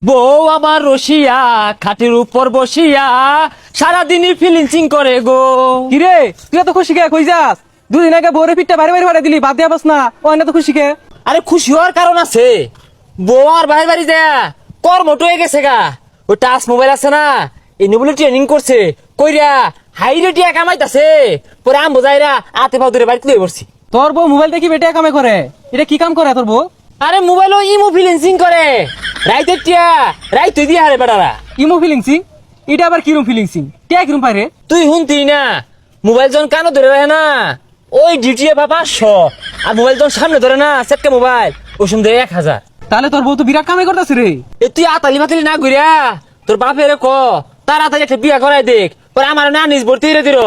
বউ আমার রসিয়া খাটের উপর বসিয়া সারাদিনই ফিলিংচিং করে গো। কিরে তুই এত খুশি কে কই যাস? দুদিন আগে বউরে পিঠটা ভারী ভারী ভাড়া দিলি, বাদ দিয়া বস না। ও না তো খুশি কে? আরে খুশি হওয়ার কারণ আছে। বউ আর বাইরে বাড়ি দেয়া কর্মটো হয়ে গেছে গা। ওই টাচ মোবাইল আছে না, এই নিয়ে বলে ট্রেনিং করছে কইরা হাইরে টিয়া কামাইতাছে। পরে আম বোঝাইরা আতে পাও ধরে বাড়িতে লয়ে পড়ছি। তোর বউ মোবাইল দেখি বেটে কামে করে, এটা কি কাম করে তোর বউ? আরে মোবাইলও ইমো ফিলিংচিং করে রাইতের টিয়া রাইতে দিয়ে হারে বেটারা। ইমো ফিলিংসিং? এটা আবার কিরম ফিলিংসিং? কে কিরম পারে? তুই শুনতি না, মোবাইল যখন কানো ধরে রাখে না ওই ডিউটি পা 500, আর মোবাইল যখন সামনে ধরে না সেটকে মোবাইল ওই সময় 1000। তাহলে তোর বউ তো বিরাট কামে করতেছে রে। এ তুই আতালি মাতালি না ঘুরিয়া তোর বাপের ক তাড়াতাড়ি একটা বিয়া করাই দেখ। পরে আমার না নিজ ভর্তি হয়ে দিল,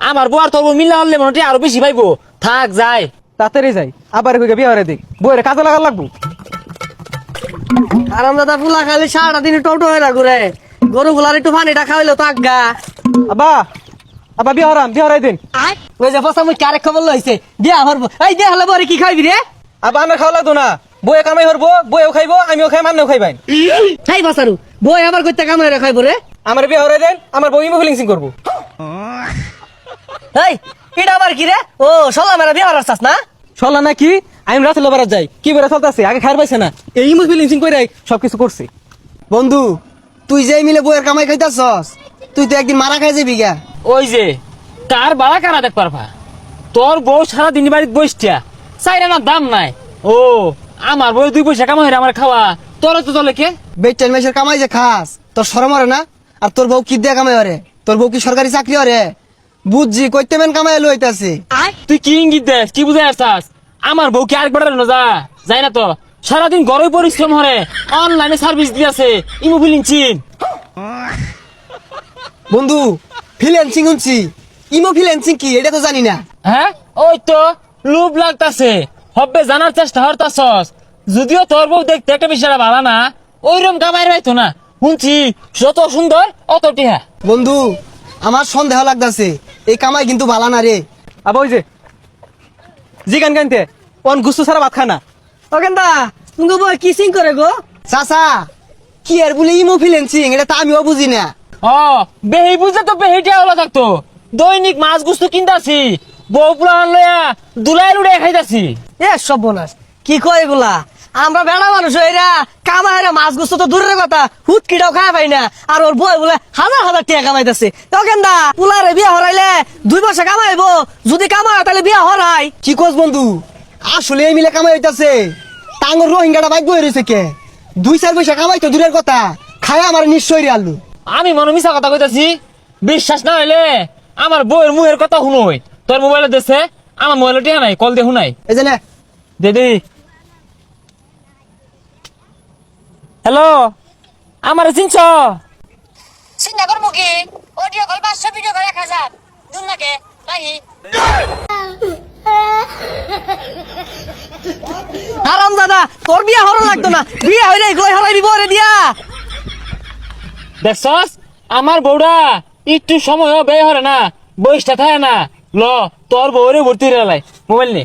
আমার বউ আর তোর বউ মিল্লা হলে মনে আরো বেশি পাইবো। থাক যাই তাড়াতাড়ি যাই, আবার কই বিয়া হরে দেখ, বউরে কাজে লাগা লাগবো। আরাম দাদা ফুলা খালি সারাটা দিন টোটো হয়ে না ঘুরে, গরু গুলার একটু পানিটা খাওয়াইলো তো আজ্ঞা। আব্বা আব্বা বিয়া হরাম, বিয়া হরাই দেন। ওই যে ফসা মুই কারে খবর লইছে দিয়া হরবো। এই দিয়া হলে বরে কি খাইবি রে? আব্বা আমার খাওয়া লাগতো না, বউয়ে কামাই হরবো, বউয়েও খাইবো, আমিও খাই, মান্নেও খাইবাই। এই ফসারু বই আবার কইতে কামড়ে খাইব রে। আমার বিয়া হরাই দেন, আমার বউ ইমো ফিলিংসিং করবো। এই এটা আবার কি রে? ও সল্লা মেরা বিয়া হরার চাস না? চলা নাকি আমি রাতে লোবারাত যাই, কি বেড়া চলতেছে, আগে খার পাইছে না, এই ইমো ফিলিংসিং করে সবকিছু করছে। বন্ধু তুই যে মিলে বইয়ের কামাই খাইতাছস, তুই তো একদিন মারা খাই যাবি গা। ওই যে কার বাড়া কারা দেখ পারবা। তোর বউ সারাদিন বাড়িতে বসটিয়া চাইরা না দাম নাই। ও আমার বউ 2 পয়সা কামাই আমার খাওয়া, তোর তো চলে কে? বেটেল মেশের কামাই যে খাস তোর শরম হরে না? আর তোর বউ কি দিয়ে কামাই হরে? তোর বউ কি সরকারি চাকরি হরে? বুঝছি কইতে মেন কামাই লইতাছে। তুই কি ইঙ্গিত দেস, কি বুঝাই আসছাস? আমার বউ কি আরেক বেড়ার না যাই না তো, সারাদিন ঘরে পরিশ্রম হরে, অনলাইনে সার্ভিস দিয়েছে ইমো ফিলিংচিং। বন্ধু ফ্রিল্যান্সিং শুনছি, ইমো ফ্রিল্যান্সিং কি এটা তো জানি না। হ্যাঁ ওই তো লোভ লাগতাছে, হবে জানার চেষ্টা হরতাছস। যদিও তোর বউ দেখতে একটা বিষয়টা ভালো না, ওইরকম কামাই রাইতো না। শুনছি যত সুন্দর অত টিহা। বন্ধু আমার সন্দেহ লাগতাছে, এই কামাই কিন্তু ভালো না রে। আবার ওই যে জি গান গানতে অন গুস্তু ছাড়া ভাত খানা। ও কেন্দা তুমি বই কি সিং করে গো? চাচা কি আর বলে ইমো ফ্রিল্যান্সিং এটা তো আমিও বুঝি না। ও বেহি বুঝে তো বেহিটা হলো থাকতো। দৈনিক মাছ গুস্তু কিনতাছি, বউ পুলান লইয়া দুলাই লুড়ে খাইতাছি। এ সব বোনাস কি কয় এগুলা? আমরা বেড়া মানুষ এরা কামাইরা মাছ গুছো তো দূরের কথা, হুটকিটাও খায় পাই না। আর ওর বই বলে হাজার হাজার টাকা কামাইতেছে। তো কেন্দা পুলারে বিয়া হরাইলে 2 বছর কামাইবো, যদি কামাই তাহলে বিয়া হরাই। কি কস বন্ধু আসলে এই মিলে কামাই হইতাছে? টাঙ্গর রোহিঙ্গাটা বাইক বই রয়েছে কে? 2-4 পয়সা কামাই তো দূরের কথা, খায় আমার নিশ্চয়ই আলু। আমি মনে মিশা কথা কইতাছি? বিশ্বাস না হইলে আমার বউয়ের মুহের কথা শুনোই। তোর মোবাইলে দেশে আমার মোবাইলে টিহা নাই, কল দিয়ে শুনাই। এই যে না দিদি হ্যালো, আমার চিনছ? চিন্তা করবো কি? অডিও কল 500, ভিডিও কল 1000 দুন লাগে নাহি। আরাম দাদা তোর বিয়া হরো লাগতো না, বিয়া হইলে গই হরাইবি বরে দিয়া। দেখছস আমার বউরা একটু সময় ব্যয় হরে না, বয়সটা থাকে না। ল তোর বউরে ভর্তি রে লাই মোবাইল নে।